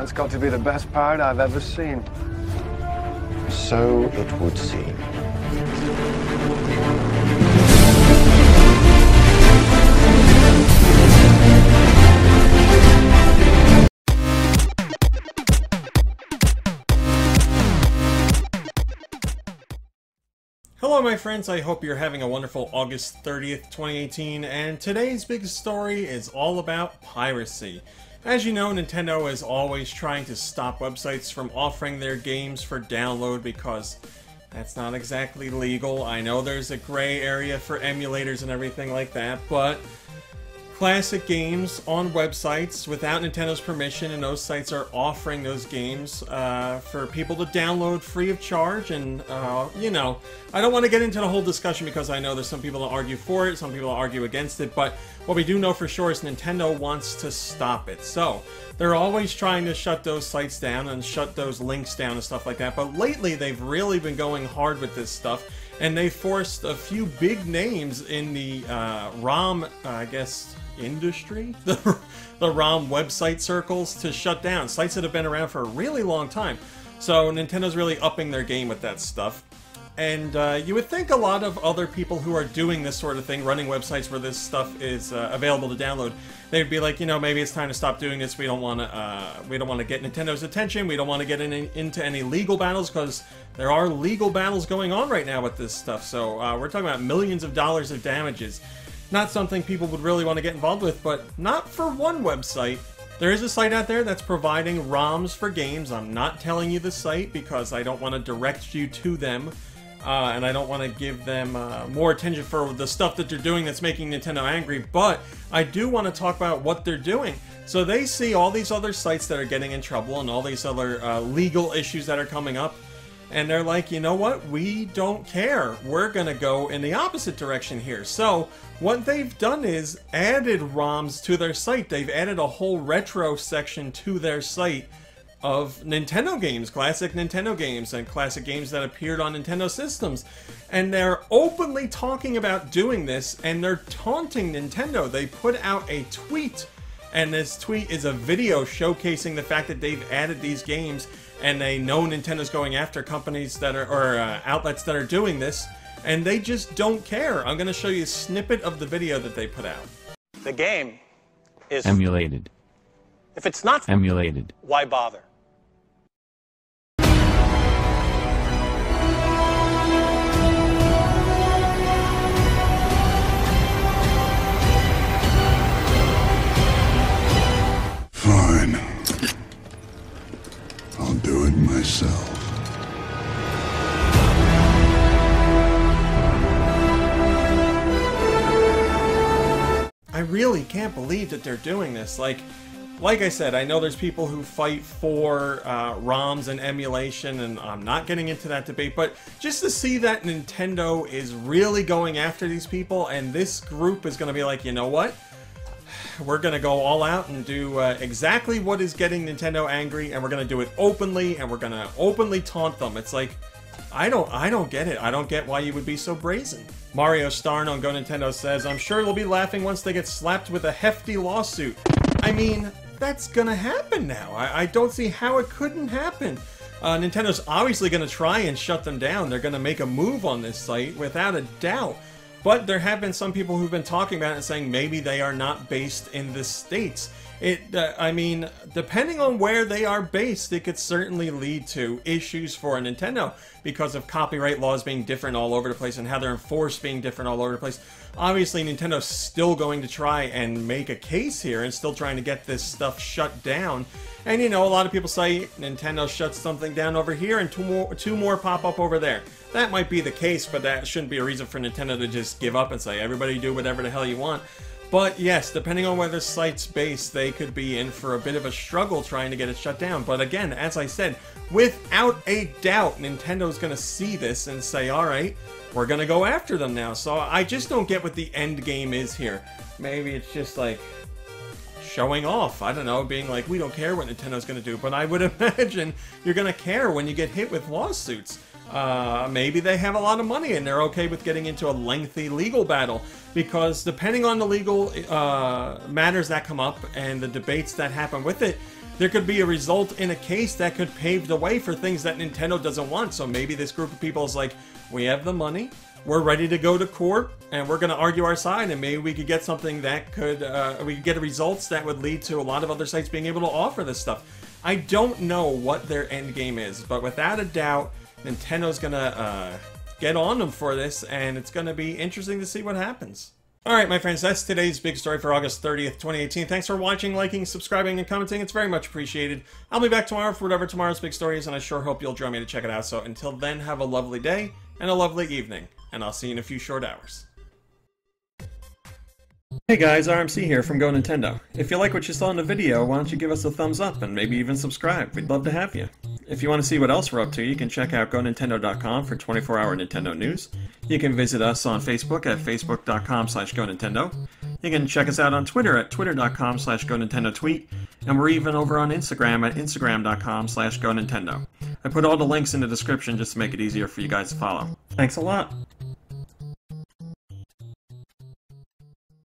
That's got to be the best part I've ever seen. So it would seem. Hello my friends, I hope you're having a wonderful August 30th, 2018, and today's big story is all about piracy. As you know, Nintendo is always trying to stop websites from offering their games for download because that's not exactly legal. I know there's a gray area for emulators and everything like that, but classic games on websites without Nintendo's permission, and those sites are offering those games for people to download free of charge. And you know, I don't want to get into the whole discussion because I know there's some people that argue for it, some people that argue against it, but what we do know for sure is Nintendo wants to stop it. So they're always trying to shut those sites down and shut those links down and stuff like that, but lately they've really been going hard with this stuff, and they forced a few big names in the ROM, I guess, industry, the ROM website circles, to shut down sites that have been around for a really long time. So Nintendo's really upping their game with that stuff. And you would think a lot of other people who are doing this sort of thing, running websites where this stuff is available to download, they'd be like, you know, maybe it's time to stop doing this. We don't want to get Nintendo's attention. We don't want to get into any legal battles, because there are legal battles going on right now with this stuff. So we're talking about millions of dollars of damages. Not something people would really want to get involved with, but not for one website. There is a site out there that's providing ROMs for games. I'm not telling you the site because I don't want to direct you to them, and I don't want to give them more attention for the stuff that they're doing that's making Nintendo angry, but I do want to talk about what they're doing. So they see all these other sites that are getting in trouble and all these other legal issues that are coming up, and they're like, you know what, we don't care. We're going to go in the opposite direction here. So what they've done is added ROMs to their site. They've added a whole retro section to their site of Nintendo games, classic Nintendo games, and classic games that appeared on Nintendo systems. And they're openly talking about doing this, and they're taunting Nintendo. They put out a tweet, and this tweet is a video showcasing the fact that they've added these games, and they know Nintendo's going after companies that are, or outlets that are doing this, and they just don't care. I'm going to show you a snippet of the video that they put out. The game is emulated. If it's not Emulated. why bother? Fine. I'll do it myself. I really can't believe that they're doing this. Like I said, I know there's people who fight for ROMs and emulation, and I'm not getting into that debate, but just to see that Nintendo is really going after these people, and this group is going to be like, you know what? We're going to go all out and do exactly what is getting Nintendo angry, and we're going to do it openly, and we're going to openly taunt them. It's like, I don't get it. I don't get why you would be so brazen. Mario Starn on Go Nintendo says, I'm sure they'll be laughing once they get slapped with a hefty lawsuit. I mean, that's gonna happen now. I don't see how it couldn't happen. Nintendo's obviously gonna try and shut them down. They're gonna make a move on this site, without a doubt. But there have been some people who've been talking about it and saying maybe they are not based in the States. I mean, depending on where they are based, it could certainly lead to issues for Nintendo because of copyright laws being different all over the place and how they're enforced being different all over the place. Obviously, Nintendo's still going to try and make a case here and still trying to get this stuff shut down. And, you know, a lot of people say Nintendo shuts something down over here and two more pop up over there. That might be the case, but that shouldn't be a reason for Nintendo to just give up and say, everybody do whatever the hell you want. But yes, depending on where the site's based, they could be in for a bit of a struggle trying to get it shut down. But again, as I said, without a doubt, Nintendo's going to see this and say, alright, we're going to go after them now. So I just don't get what the end game is here. Maybe it's just like showing off. I don't know, being like, we don't care what Nintendo's going to do. But I would imagine you're going to care when you get hit with lawsuits. Maybe they have a lot of money and they're okay with getting into a lengthy legal battle, because depending on the legal matters that come up and the debates that happen with it, there could be a result in a case that could pave the way for things that Nintendo doesn't want. So maybe this group of people is like, we have the money, we're ready to go to court, and we're going to argue our side, and maybe we could get something that could, we could get results that would lead to a lot of other sites being able to offer this stuff. I don't know what their end game is, but without a doubt, Nintendo's going to get on them for this, and it's going to be interesting to see what happens. Alright, my friends, that's today's big story for August 30th, 2018. Thanks for watching, liking, subscribing, and commenting. It's very much appreciated. I'll be back tomorrow for whatever tomorrow's big story is, and I sure hope you'll join me to check it out. So until then, have a lovely day and a lovely evening, and I'll see you in a few short hours. Hey guys, RMC here from Go Nintendo. If you like what you saw in the video, why don't you give us a thumbs up and maybe even subscribe? We'd love to have you. If you want to see what else we're up to, you can check out GoNintendo.com for 24-hour Nintendo news. You can visit us on Facebook at Facebook.com/GoNintendo. You can check us out on Twitter at Twitter.com/GoNintendoTweet. And we're even over on Instagram at Instagram.com/GoNintendo. I put all the links in the description just to make it easier for you guys to follow. Thanks a lot!